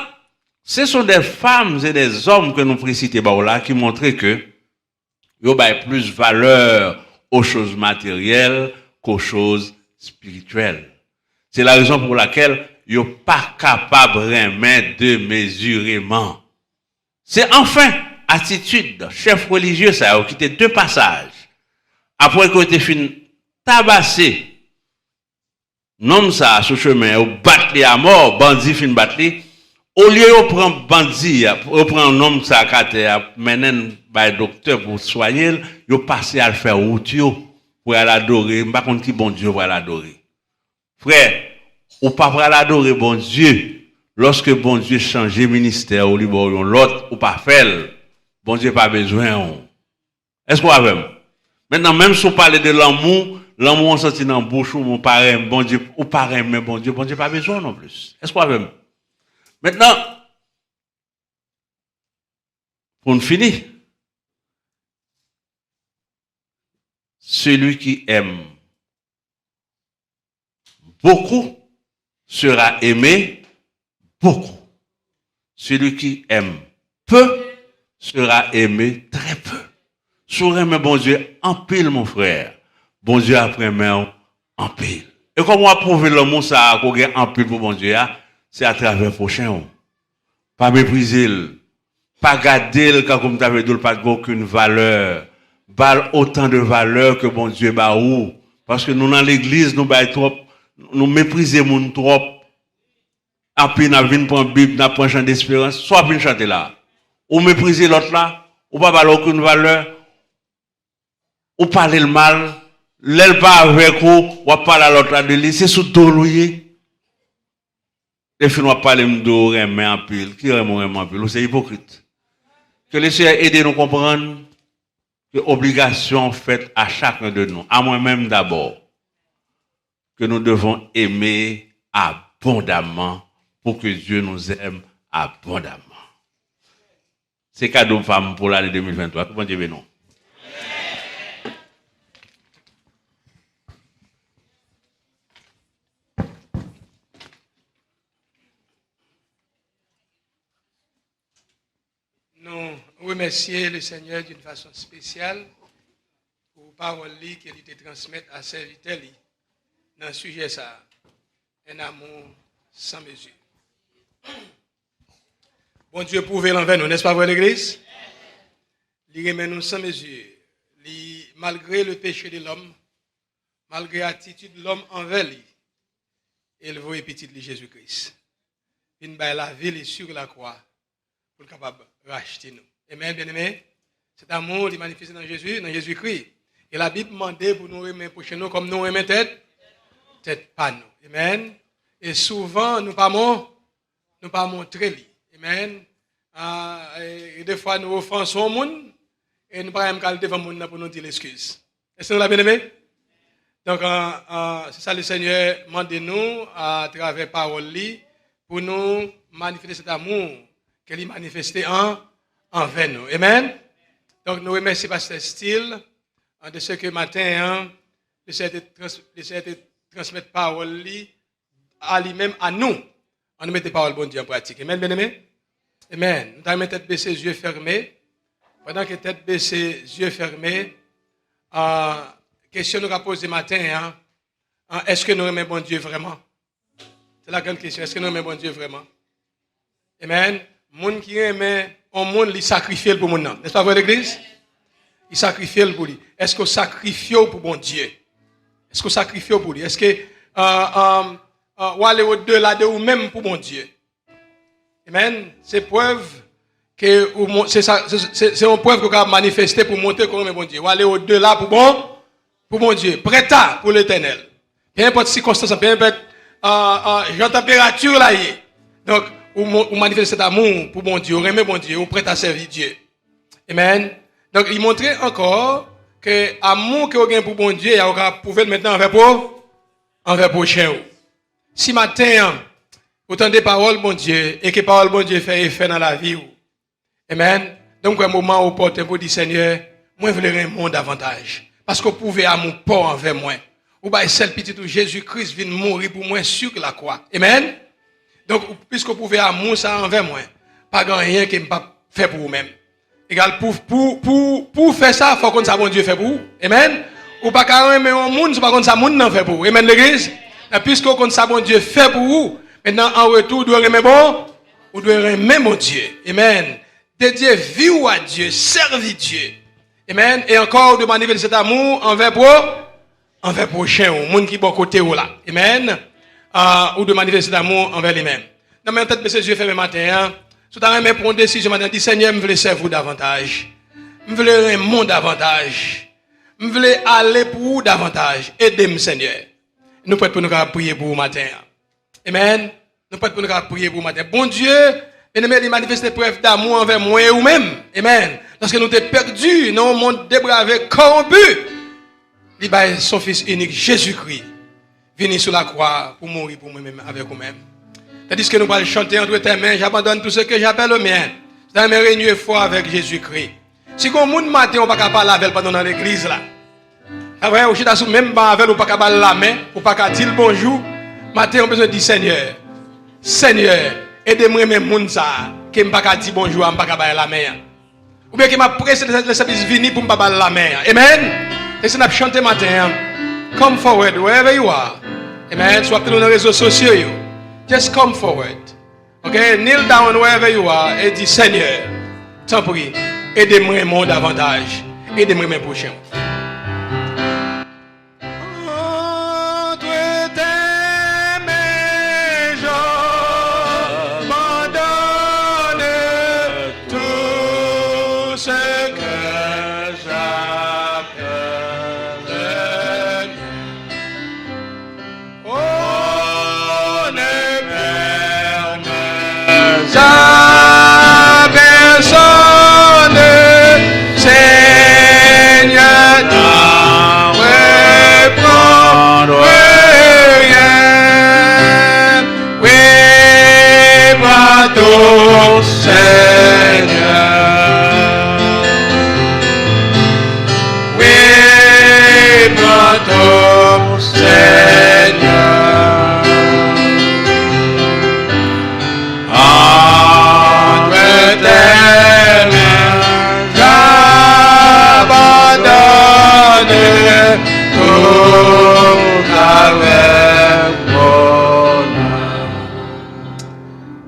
ce sont des femmes et des hommes que nous précitons là qui montrent que ils ont plus valeur aux choses matérielles qu'aux choses spirituelles. C'est la raison pour laquelle ils ne sont pas capables de mesurément. C'est enfin attitude chef religieux ça a quitté deux passages. Après qu'on ait fini tabasser non ça sur chemin ou battre à mort, bandit fin battre. Au lieu de prendre bandit, de prendre un homme ça à mener par docteur pour soigner, ils passé à le faire route pour aller adorer, pas contre qui bon Dieu pour aller adorer. Frère, ou pas pour aller adorer bon Dieu, lorsque bon Dieu change ministère ou libération l'autre ou pas faire, bon Dieu pas besoin. Est-ce qu'on a même? Maintenant même si on parle de l'amour on sorti dans bouche ou mon parrain bon Dieu ou parrain mais bon Dieu pas besoin non plus. Est-ce qu'on a même? Maintenant, pour nous finir, celui qui aime beaucoup sera aimé beaucoup. Celui qui aime peu sera aimé très peu. Sur aimer bon Dieu en pile, mon frère, bon Dieu après moi en pile. Et comment approuver l'amour ça qu'on gagne en pile pour bon Dieu? C'est à travers le prochain. Pas mépriser, pas garder le cas comme tu avais dit, pas aucune valeur. Pas autant de valeur que bon Dieu ba ou. Parce que nous dans l'église, nous méprisons trop. Après, nous venons prendre la Bible, nous prenons chant d'espérance, soit venons chanter là. Ou mépriser l'autre là, ou pas avoir aucune valeur, ou parler le mal, l'aile pas avec vous, ou parler à l'autre là de lui, c'est sous dolouye. Et puis, nous parlons de remet en pile. Qui remet en pile? C'est hypocrite. Que les Seigneur aide nous à comprendre que l'obligation faite à chacun de nous, à moi-même d'abord, que nous devons aimer abondamment pour que Dieu nous aime abondamment. C'est cadeau femme pour l'année 2023. Comment Dieu non? Nous remercions le Seigneur d'une façon spéciale pour parole qu'il était transmettre à serviteur dans le sujet ça, un amour sans mesure. Bon Dieu prouve l'envers nous, n'est-ce pas vrai l'Église? Il remet nous sans mesure. Malgré le péché de l'homme, malgré l'attitude de l'homme envers lui, il veut petit de Jésus-Christ. Il va la vie sur la croix pour être capable de racheter nous. Amen, bien-aimé. Cet amour, il est manifesté dans Jésus-Christ. Et la Bible demande pour nous aimer prochain nous comme nous aimons tête pas nous. Amen. Et souvent, nous ne pas montrer lui. Amen. Et des fois, nous offensons le monde et nous ne pas même devant le monde pour nous dire l'excuse. Est-ce que nous l'avons bien aimé? Donc, c'est ça le Seigneur demande de nous à travers parole pour nous manifester cet amour qu'elle est manifesté envers nous. Amen. Donc, nous remercions Pasteur Steele de ce que matin, de cette transmettre parole à lui-même, à nous. On nous met des paroles bon Dieu en pratique. Amen, bien-aimé? Amen. Nous avons tête baissée, yeux fermés. Pendant que tête baissée, yeux fermés, question nous a posé matin, est-ce que nous aimons bon Dieu vraiment? C'est la grande question. Est-ce que nous aimons bon Dieu vraiment? Amen. Moun qui aime, on monde lui sacrifie pour mon nom. N'est-ce pas vrai l'Église? Il sacrifie pour lui. Est-ce qu'on sacrifie pour bon Dieu? Est-ce qu'on sacrifie pour lui? Est-ce que ou aller au-delà de vous-même pour mon Dieu? Amen. C'est preuve que c'est une preuve qu'on a manifesté pour montrer qu'on aime bon Dieu. Ou aller au-delà pour bon Dieu. Prêt pour l'Éternel. Peu importe circonstance, peu importe genre température là. Donc, ou manifester cet amour pour bon Dieu, ou aimer bon Dieu, ou prêt à servir Dieu. Amen. Donc, il montrait encore que l'amour que vous avez pour bon Dieu, vous pouvez le maintenant envers prochain. Si matin, vous entendez parole bon Dieu, et que parole bon Dieu fait effet dans la vie. Amen. Donc, un moment où portez pour dire Seigneur, moi, je veux un monde davantage. Parce que vous pouvez amour pas envers moi. Ou bien, celle petite où Jésus-Christ vient mourir pour moi sur la croix. Amen. Donc, puisque vous pouvez amour ça envers moi, pas grand rien que je ne pas faire pour vous-même. Égal, pour faire ça, il faut qu'on sache bon Dieu fait pour vous. Amen. Ou pas qu'à aimer un monde, c'est pas qu'on sache monde non fait pour vous. Amen, l'église. Puisque qu'on sache bon Dieu fait pour vous, maintenant, en retour, vous devez aimer bon, vous devez aimer mon Dieu. Amen. Dédier vie à Dieu, servir Dieu. Amen. Et encore, de manifester cet amour envers prochain, au monde qui est bon côté ou là. Amen. Ou de manifester cet amour envers lui-même. Non, mais peut-être, monsieur, je fais mes matins, tout à l'heure, je prends une décision, je dis, Seigneur, je veux servir davantage. Je veux un monde davantage. Je veux aller pour vous davantage. Aidez-moi, Seigneur. Nous pouvons pour nous prier pour vous matin. Amen. Nous pouvons pour nous prier pour vous matin. Bon Dieu, bien-aimé, il manifeste des preuves d'amour envers moi et vous-même. Amen. Parce que nous sommes perdus dans un monde dépravé, corrompu. Il bat son Fils unique, Jésus-Christ, venu sur la croix pour mourir pour moi-même, avec vous-même. Tandis que nous allons chanter entre tes mains, j'abandonne tout ce que j'appelle le mien. C'est un réunion foi avec Jésus-Christ. Si on monde matin, on ne peut pas parler avec pendant dans l'église là. Après, on ne même pas avec, on ne peut pas parler la main, on ne peut pas dire bonjour. Matin, on a besoin de dire Seigneur. Seigneur, aidez-moi même monde ça, qui ne peut pas dire bonjour, on ne peut pas parler la main. Ou bien qui m'a pressé le service vini pour ne pas parler la main. Amen. Et si on a chanté matin, come forward wherever you are. Amen. Soit dans les réseaux sociaux. Just come forward. Okay? Kneel down wherever you are et dis Seigneur, t'en prie, aidez-moi mon davantage. Aidez-moi mes prochains.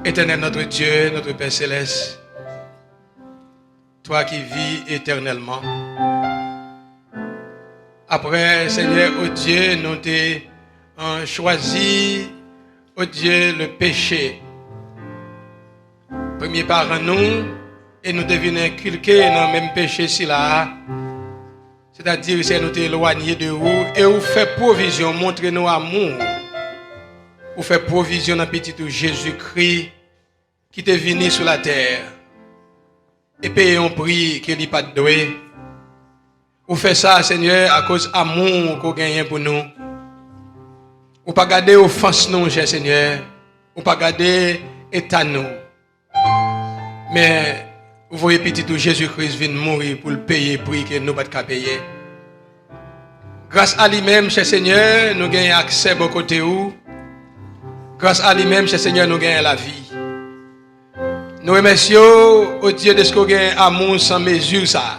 Éternel notre Dieu, notre Père Céleste, toi qui vis éternellement. Après, Seigneur, oh Dieu, nous t'avons choisi, oh Dieu, le péché. Premier par nous, et nous devenons inculqués dans le même péché si là. C'est-à-dire, c'est nous t'éloigner de vous et vous fait provision, montrez-nous amour. Vous fait provision dans petit Jésus-Christ qui est venu sur la terre et payer un prix qu'il n'est pas doué. Vous faites ça, Seigneur, à cause de l'amour que vous gagnez pour nous. Vous ne pas garder offense nous, cher Seigneur. Vous ne pas garder état nous. Mais vous voyez petit Jésus-Christ vient mourir pour le payer le prix que nous ne pouvons pas payer. Grâce à lui-même, cher Seigneur, nous gagnons accès à côté où. Grâce à lui-même, cher Seigneur, nous gagnons la vie. Nous remercions au Dieu de ce qu'on gagne amour sans mesure ça.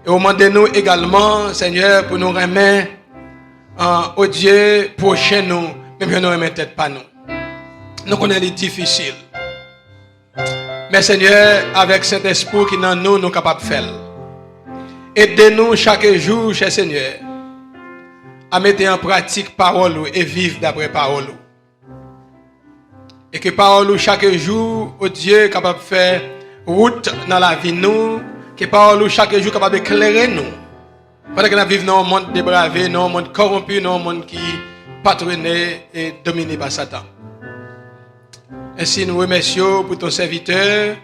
Et au demandez-nous également, Seigneur, pour nous remettre au Dieu prochain nous, même si nous ne remettons pas nous. Nous connaissons les difficiles. Mais Seigneur, avec cet esprit qui est dans nous, nous sommes capables de faire. Aidez-nous chaque jour, cher Seigneur, à mettre en pratique parole et vivre d'après parole. Et que parole chaque jour, oh Dieu, capable de faire route dans la vie nous, que parole chaque jour capable d'éclairer nous. Pendant que nous vivons dans un monde dépravé, dans un monde corrompu, dans un monde qui patronné et dominé par Satan. Ainsi, nous remercions pour ton serviteur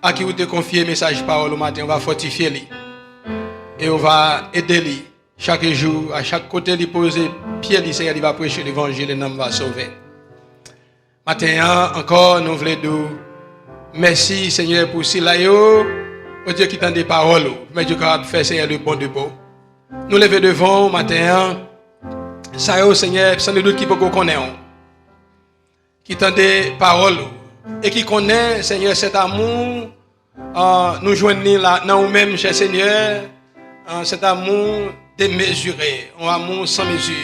à qui vous te confiez le message parole au matin. On va fortifier lui. Et on va aider lui. Chaque jour, à chaque côté, il pose pied, il va prêcher l'évangile et l'homme va sauver. Matin, encore, nous voulons dire merci, Seigneur, pour cela. Oh Dieu qui t'a des paroles. Mais Dieu capable de faire, Seigneur, le bon de beau. Nous lever devant, matin, ça y est, Seigneur, sans doute qui peut qu'on connaît. Qui t'a des paroles. Et qui connaît, Seigneur, cet amour. Nous joignons là, dans nous-mêmes, cher Seigneur. Cet amour démesuré, un amour sans mesure.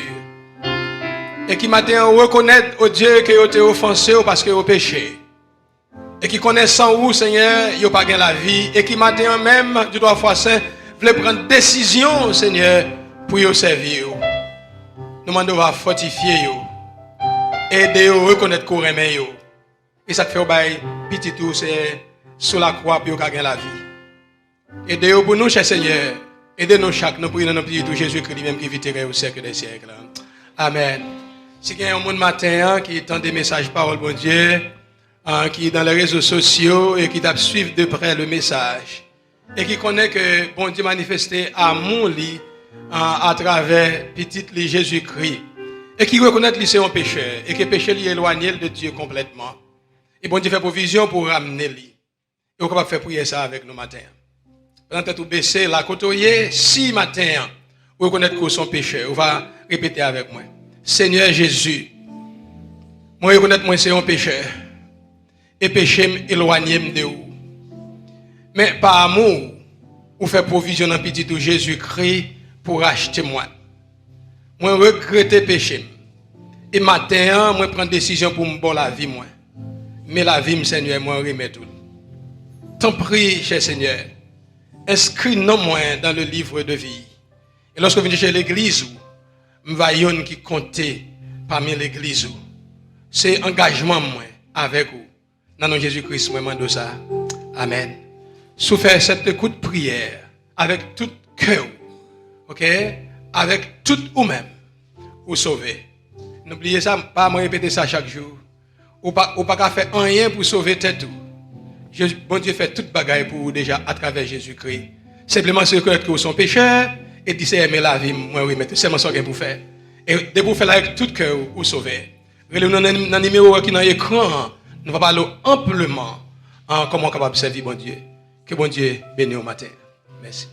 Et qui matin reconnaît au Dieu que vous avez offensé parce que vous avez péché. Et qui connaît sans vous, Seigneur, vous n'avez pas gagné la vie. Et qui matin même, du droit fois saint, voulez prendre décision, Seigneur, pour vous servir. Nous demandons à fortifier vous. Aider vous à reconnaître qu'on aime vous. Et ça fait au bail, petit tout, c'est sous la croix pour vous gagner la vie. Aidez vous pour nous, cher Seigneur. Aidez-nous chaque, nous prions dans notre petit tout Jésus-Christ lui-même qui vit au siècle des siècles. Amen. Si il y a un monde matin qui entend des messages parole bon Dieu, qui est dans les réseaux sociaux et qui t'a suivre de près le message et qui connaît que bon Dieu manifesté amour lui à travers petit Jésus-Christ et qui reconnaît lui c'est un pécheur et que péché lui éloigné de Dieu complètement. Et bon Dieu fait provision pour ramener lui. Et on va faire prier ça avec nous matin. Pendant que tout baissé, la côtoyer, si matin, vous reconnaître que son péché, on va répéter avec moi. Seigneur Jésus, moi reconnaître moi c'est un pécheur. Et péché m'éloigner de vous. Mais par amour, vous faites provision dans petit tout Jésus-Christ pour acheter moi. Moi regrette péché. Et matin, moi prends décision pour me bon la vie moi. Mais la vie, Seigneur, moi remet tout. T'en prie, cher Seigneur. Inscris-nous moi dans le livre de vie. Et lorsque vous venez chez l'église, je vais qui compter parmi l'église. C'est engagement moi avec vous. Dans le nom de Jésus-Christ, moi demande ça. Amen. Souffrez cette écoute prière avec tout cœur. OK? Avec tout ou même. Vous sauver. N'oubliez ça, pas me répéter ça chaque jour. Ou pas faire rien pour sauver tête. Bon Dieu fait toute bagaille pour vous déjà à travers Jésus-Christ. Simplement se reconnaître que vous sont pécheurs et dire c'est aimer la vie. Moi oui, mais c'est seulement ça que vous faire. Et de vous faire avec tout cœur vous sauver. Relevez-nous dans le numéro qui est dans l'écran. Nous allons parler amplement comment capable de servir bon Dieu. Que bon Dieu bénisse au matin. Merci.